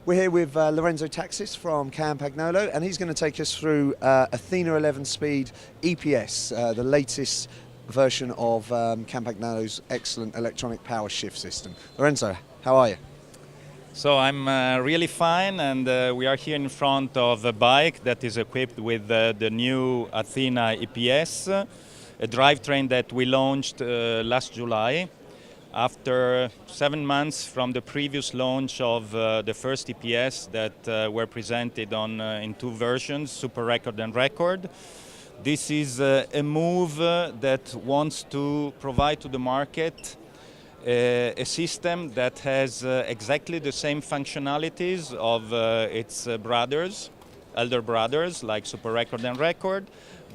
We're here with Lorenzo from Campagnolo, and he's going to take us through Athena 11-speed EPS, the latest version of Campagnolo's excellent electronic power shift system. Lorenzo, how are you? So I'm really fine, and we are here in front of a bike that is equipped with the new Athena EPS, a drivetrain that we launched last July. After 7 months from the previous launch of the first EPS that were presented in two versions, Super Record and Record. This is a move that wants to provide to the market a system that has exactly the same functionalities of its elder brothers, like Super Record and Record,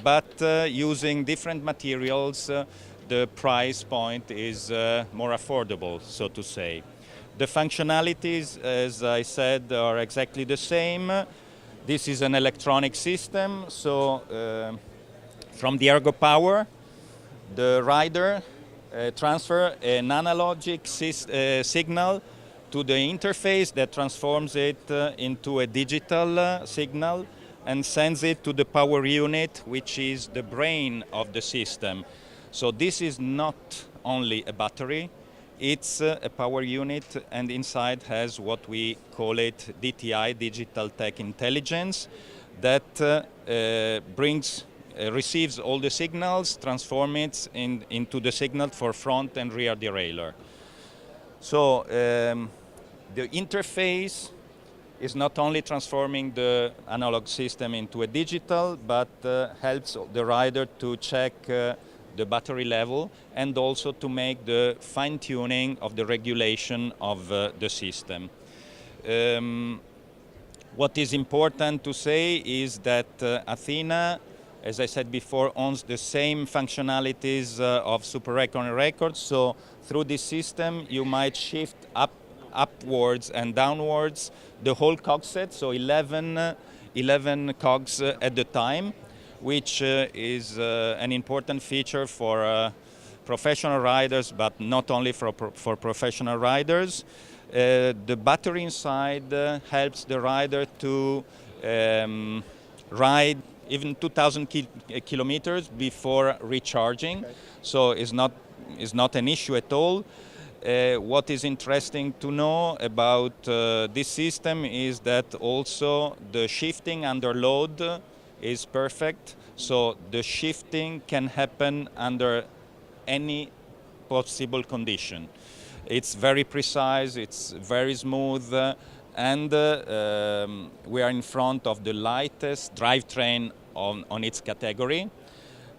but using different materials. The price point is more affordable, so to say. The functionalities, as I said, are exactly the same. This is an electronic system, so from the ergo power, the rider transfers an analogic signal to the interface that transforms it into a digital signal and sends it to the power unit, which is the brain of the system. So this is not only a battery, it's a power unit, and inside has what we call it DTI, Digital Tech Intelligence, that receives all the signals, transforms it into the signal for front and rear derailleur. So the interface is not only transforming the analog system into a digital, but helps the rider to check the battery level and also to make the fine-tuning of the regulation of the system. What is important to say is that Athena, as I said before, owns the same functionalities of Super Record and Record, so through this system you might shift upwards and downwards the whole cog set, so 11 cogs at the time, which is an important feature for professional riders, but not only for professional riders. The battery inside helps the rider to ride even 2,000 kilometers before recharging, okay. So it's not an issue at all. What is interesting to know about this system is that also the shifting under load is perfect, so the shifting can happen under any possible condition. It's very precise, it's very smooth, and we are in front of the lightest drivetrain on its category,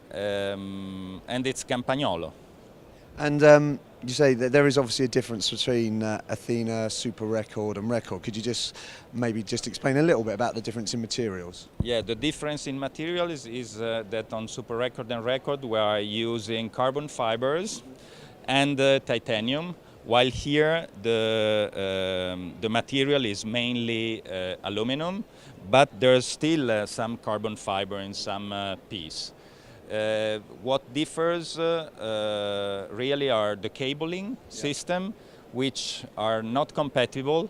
and it's Campagnolo. And you say that there is obviously a difference between Athena, Super Record and Record. Could you maybe explain a little bit about the difference in materials? Yeah, the difference in materials is that on Super Record and Record we are using carbon fibers and titanium, while here the material is mainly aluminum, but there's still some carbon fiber in some piece. What differs really are the cabling system, which are not compatible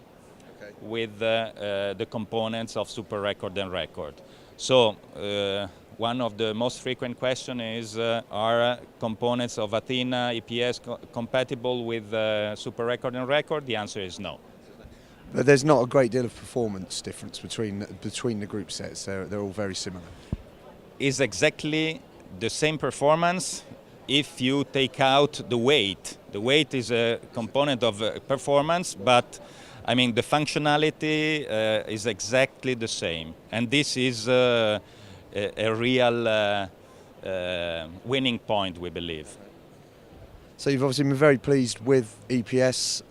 with the components of Super Record and Record. So one of the most frequent questions is, are components of Athena EPS compatible with Super Record and Record? The answer is no. But there's not a great deal of performance difference between the group sets. They're all very similar. Is exactly the same performance if you take out the weight. The weight is a component of performance, but I mean the functionality is exactly the same, and this is a real winning point, we believe. So you've obviously been very pleased with EPS,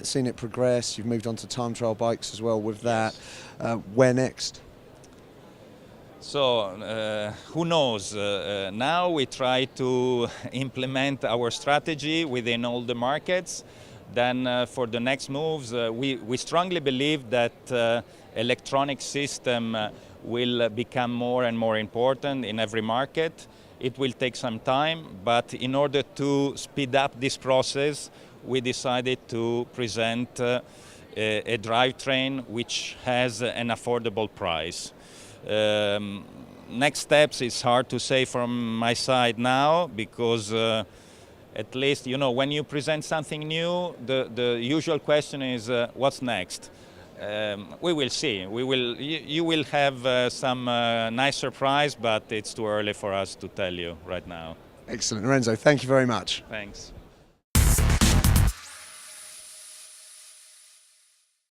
seen it progress. You've moved on to time trial bikes as well with that. Yes. Where next? So who knows? Now we try to implement our strategy within all the markets. Then for the next moves, we strongly believe that electronic system will become more and more important in every market. It will take some time, but in order to speed up this process, we decided to present a drivetrain which has an affordable price. Next steps is hard to say from my side now, because at least, you know, when you present something new, the usual question is what's next? We will see. You will have some nice surprise, but it's too early for us to tell you right now. Excellent. Lorenzo, thank you very much. Thanks.